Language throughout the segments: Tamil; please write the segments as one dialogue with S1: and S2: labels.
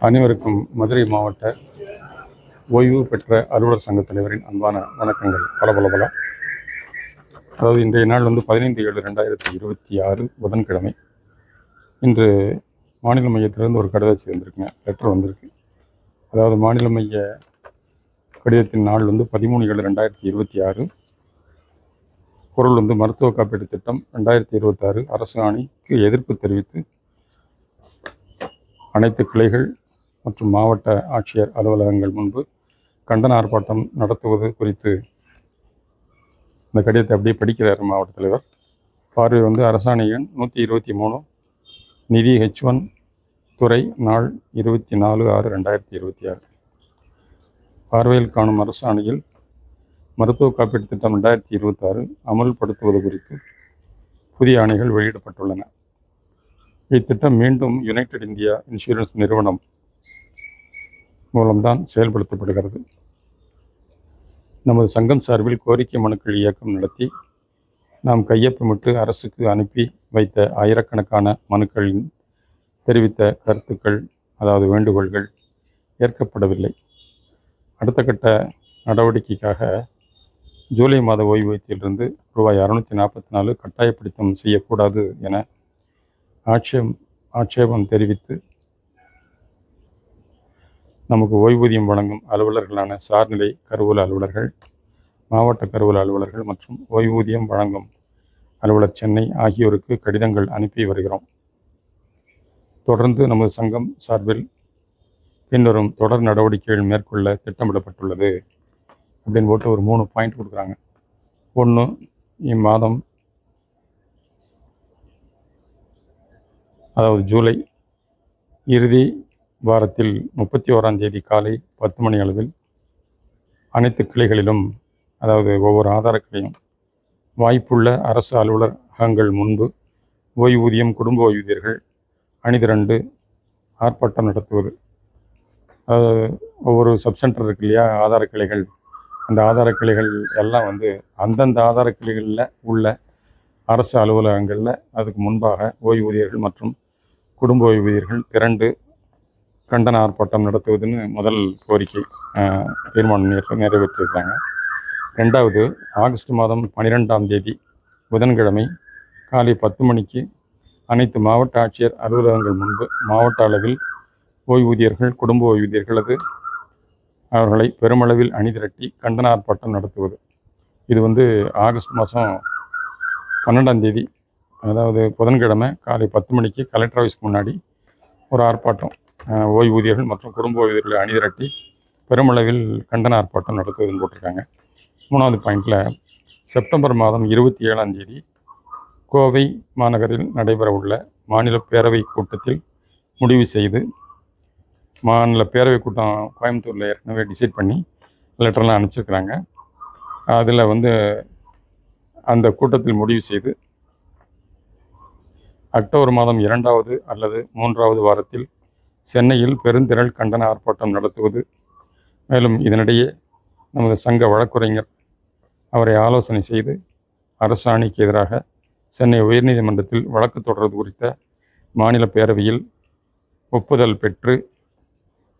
S1: அனைவருக்கும் மதுரை மாவட்ட ஓய்வு பெற்ற அலுவலர் சங்க தலைவரின் அன்பான வணக்கங்கள். பல. அதாவது இன்றைய நாள் 15/7/2026 புதன்கிழமை. இன்று மாநில மையத்திலிருந்து ஒரு கடிதம் வந்திருக்குங்க, லெட்டர் வந்திருக்கு. அதாவது மாநில மைய கடிதத்தின் நாள் 13/7/2026. பொருள் மருத்துவ காப்பீட்டு திட்டம் 2026 அரசு ஆணைக்கு எதிர்ப்பு தெரிவித்து அனைத்து கிளைகள் மற்றும் மாவட்ட ஆட்சியர் அலுவலகங்கள் முன்பு கண்டன ஆர்ப்பாட்டம் நடத்துவது குறித்து இந்த கடிதத்தை அப்படியே படிக்கிறார் மாவட்ட தலைவர். பார்வை அரசாணை எண் 123, நிதி H1, துறை நாள் 24/6/2026. பார்வையில் காணும் அரசாணையில் மருத்துவ காப்பீட்டு திட்டம் 2026 அமல்படுத்துவது குறித்து புதிய ஆணைகள் வெளியிடப்பட்டுள்ளன. இத்திட்டம் மீண்டும் யுனைடெட் இந்தியா இன்சூரன்ஸ் நிறுவனம் மூலம்தான் செயல்படுத்தப்படுகிறது. நமது சங்கம் சார்பில் கோரிக்கை மனுக்கள் இயக்கம் நடத்தி நாம் கையொப்பமிட்டு அரசுக்கு அனுப்பி வைத்த ஆயிரக்கணக்கான மனுக்களின் தெரிவித்த கருத்துக்கள், அதாவது வேண்டுகோள்கள் ஏற்கப்படவில்லை. அடுத்த கட்ட நடவடிக்கைக்காக ஜூலை மாத ஓய்வூதியத்திலிருந்து ரூபாய் 644 கட்டாயப்படுத்தம் செய்யக்கூடாது என ஆட்சேபம் தெரிவித்து நமக்கு ஓய்வூதியம் வழங்கும் அலுவலர்களான சார்நிலை கருவூல அலுவலர்கள், மாவட்ட கருவூல அலுவலர்கள் மற்றும் ஓய்வூதியம் வழங்கும் அலுவலர் சென்னை ஆகியோருக்கு கடிதங்கள் அனுப்பி வருகிறோம். தொடர்ந்து நமது சங்கம் சார்பில் பின்வரும் தொடர் நடவடிக்கைகள் மேற்கொள்ள திட்டமிடப்பட்டுள்ளது அப்படின்னு போட்டு ஒரு 3 பாயிண்ட் கொடுக்குறாங்க. 1, இம்மாதம் அதாவது ஜூலை இறுதி வாரத்தில் 31ஆம் தேதி காலை 10 மணி அளவில் அனைத்து கிளைகளிலும், அதாவது ஒவ்வொரு ஆதார கிளையும் வாய்ப்புள்ள அரசு அலுவலகங்கள் முன்பு ஓய்வூதியம், குடும்ப ஓய்வூதியர்கள் அணிதிரண்டு ஆர்ப்பாட்டம் நடத்துவது. அதாவது ஒவ்வொரு சப்சென்டர் இருக்கு இல்லையா, ஆதார கிளைகள், அந்த ஆதார கிளைகள் எல்லாம் அந்தந்த ஆதார கிளைகளில் உள்ள அரசு அலுவலகங்களில் அதுக்கு முன்பாக ஓய்வூதியர்கள் மற்றும் குடும்ப ஓய்வூதியர்கள் திரண்டு கண்டன ஆர்ப்பாட்டம் நடத்துவதுன்னு முதல் கோரிக்கை தீர்மானம் நிறைவேற்றியிருக்காங்க. 2வது, ஆகஸ்ட் மாதம் 12ஆம் தேதி புதன்கிழமை காலை 10 மணிக்கு அனைத்து மாவட்ட ஆட்சியர் அலுவலகங்கள் முன்பு மாவட்ட அளவில் ஓய்வூதியர்கள், குடும்ப ஓய்வூதியர்களது அவர்களை பெருமளவில் அணிதிரட்டி கண்டன ஆர்ப்பாட்டம் நடத்துவது. இது ஆகஸ்ட் மாதம் 12ஆம் தேதி, அதாவது புதன்கிழமை காலை 10 மணிக்கு கலெக்டர் ஆஃபீஸ்க்கு முன்னாடி ஒரு ஆர்ப்பாட்டம், ஓய்வூதியர்கள் மற்றும் குடும்ப ஓய்வூதியர்களை அணிதிரட்டி பெருமளவில் கண்டன ஆர்ப்பாட்டம் நடத்துவதுன்னு போட்டிருக்காங்க. 3வது பாயிண்டில் செப்டம்பர் மாதம் 27ஆம் தேதி கோவை மாநகரில் நடைபெற உள்ள மாநில பேரவை கூட்டத்தில் முடிவு செய்து, மாநில பேரவை கூட்டம் கோயம்புத்தூரில் ஏற்கனவே டிசைட் பண்ணி லெட்டர்லாம் அனுப்பிச்சிருக்கிறாங்க. அதில் அந்த கூட்டத்தில் முடிவு செய்து அக்டோபர் மாதம் 2வது அல்லது 3வது வாரத்தில் சென்னையில் பெருந்திரள் கண்டன ஆர்ப்பாட்டம் நடத்துவது. மேலும் இதனிடையே நமது சங்க வழக்குரைஞர் அவரை ஆலோசனை செய்து அரசாணைக்கு எதிராக சென்னை உயர்நீதிமன்றத்தில் வழக்கு தொடர்வது குறித்த மாநில பேரவையில் ஒப்புதல் பெற்று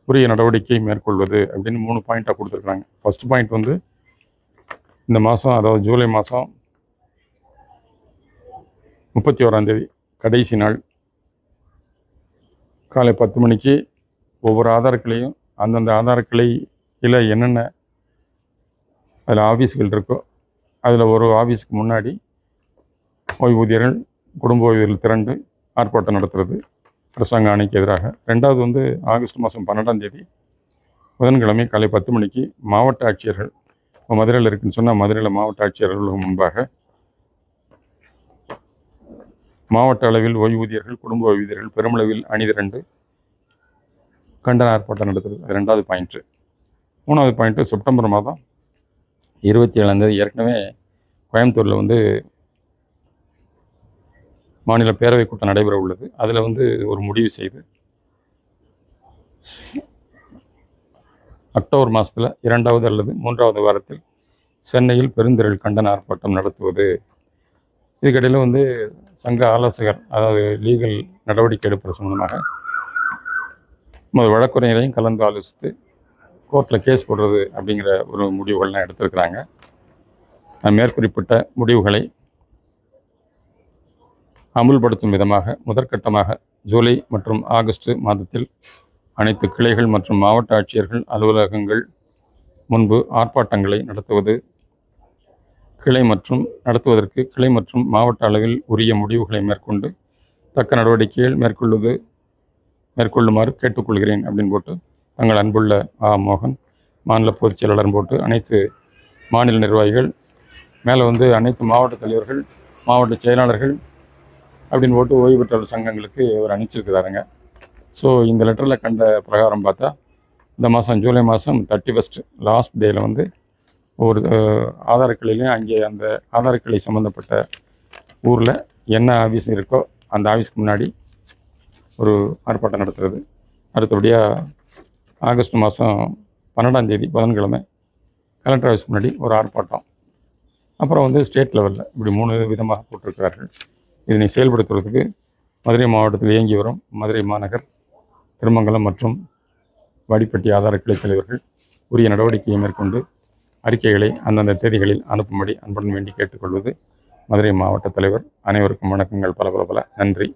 S1: உரிய நடவடிக்கை மேற்கொள்வது அப்படின்னு 3 பாயிண்டாக கொடுத்துருக்குறாங்க. ஃபஸ்ட் பாயிண்ட் இந்த மாதம், அதாவது ஜூலை மாதம் 31ஆம் தேதி கடைசி நாள் காலை 10 மணிக்கு ஒவ்வொரு ஆதார கிளையும் அந்தந்த ஆதார கிளையில் என்னென்ன அதில் ஆஃபீஸுகள் இருக்கோ அதில் ஒரு ஆஃபீஸுக்கு முன்னாடி ஓய்வூதியர்கள், குடும்ப ஓய்வூதியர்கள் திரண்டு ஆர்ப்பாட்டம் நடத்துறது அரசாங்க ஆணைக்கு எதிராக. 2வது ஆகஸ்ட் மாதம் 12ஆம் தேதி புதன்கிழமை காலை 10 மணிக்கு மாவட்ட ஆட்சியர்கள், இப்போ மதுரையில் இருக்குன்னு சொன்னால் மதுரையில் மாவட்ட ஆட்சியர்கள் முன்பாக மாவட்ட அளவில் ஓய்வூதியர்கள், குடும்ப ஓய்வூதியர்கள் பெருமளவில் அணிதிரண்டு கண்டன ஆர்ப்பாட்டம் நடத்துறது. 2வது பாயிண்ட்டு. 3வது பாயிண்ட்டு, செப்டம்பர் மாதம் 27ஆம் தேதி ஏற்கனவே கோயம்புத்தூரில் மாநில பேரவை கூட்டம் நடைபெற உள்ளது. அதில் ஒரு முடிவு செய்து அக்டோபர் மாதத்தில் 2வது அல்லது 3வது வாரத்தில் சென்னையில் பெருந்திரள் கண்டன ஆர்ப்பாட்டம் நடத்துவது. இதுக்கிடையில் சங்க ஆலோசகர், அதாவது லீகல் நடவடிக்கை எடுப்பது சம்பந்தமாக வழக்குரைஞரையும் கலந்து ஆலோசித்து கோர்ட்டில் கேஸ் போடுறது அப்படிங்கிற ஒரு முடிவுகள்லாம் எடுத்திருக்கிறாங்க. மேற்குறிப்பிட்ட முடிவுகளை அமுல்படுத்தும் விதமாக முதற்கட்டமாக ஜூலை மற்றும் ஆகஸ்ட் மாதத்தில் அனைத்து கிளைகள் மற்றும் மாவட்ட ஆட்சியர்கள் அலுவலகங்கள் முன்பு ஆர்ப்பாட்டங்களை நடத்துவதற்கு கிளை மற்றும் மாவட்ட அளவில் உரிய முடிவுகளை மேற்கொண்டு தக்க நடவடிக்கைகள் மேற்கொள்ளுமாறு கேட்டுக்கொள்கிறேன் அப்படின்னு போட்டு தங்கள் அன்புள்ள மோகன் மாநில பொதுச் செயலாளர் போட்டு அனைத்து மாநில நிர்வாகிகள் மேலே அனைத்து மாவட்ட தலைவர்கள் மாவட்ட செயலாளர்கள் அப்படின்னு போட்டு ஓய்வு பெற்றோர் சங்கங்களுக்கு அவர் அனுப்பிச்சிருக்கிறாருங்க. ஸோ இந்த லெட்டரில் கண்ட பிரகாரம் பார்த்தா இந்த மாதம் ஜூலை மாதம் 31 லாஸ்ட் டேயில் ஒவ்வொரு ஆதார கிளையிலையும் அங்கே அந்த ஆதார கிளை சம்மந்தப்பட்ட ஊரில் என்ன ஆஃபீஸ் இருக்கோ அந்த ஆஃபீஸ்க்கு முன்னாடி ஒரு ஆர்ப்பாட்டம் நடத்துறது. அடுத்தபடியாக ஆகஸ்ட் மாதம் 12ஆம் தேதி புதன்கிழமை கலெக்டர் ஆஃபீஸ்க்கு முன்னாடி ஒரு ஆர்ப்பாட்டம். அப்புறம் ஸ்டேட் லெவலில் இப்படி 3 விதமாக போட்டிருக்கிறார்கள். இதனை செயல்படுத்துவதற்கு மதுரை மாவட்டத்தில் இயங்கி வரும் மதுரை மாநகர், திருமங்கலம் மற்றும் வாடிப்பட்டி ஆதார கிளை தலைவர்கள் உரிய நடவடிக்கையை மேற்கொண்டு அறிக்கைகளை அந்தந்த தேதிகளில் அனுப்பும்படி அன்புடன் வேண்டி கேட்டுக்கொள்வது மதுரை மாவட்ட தலைவர். அனைவருக்கும் வணக்கங்கள். பல நன்றி.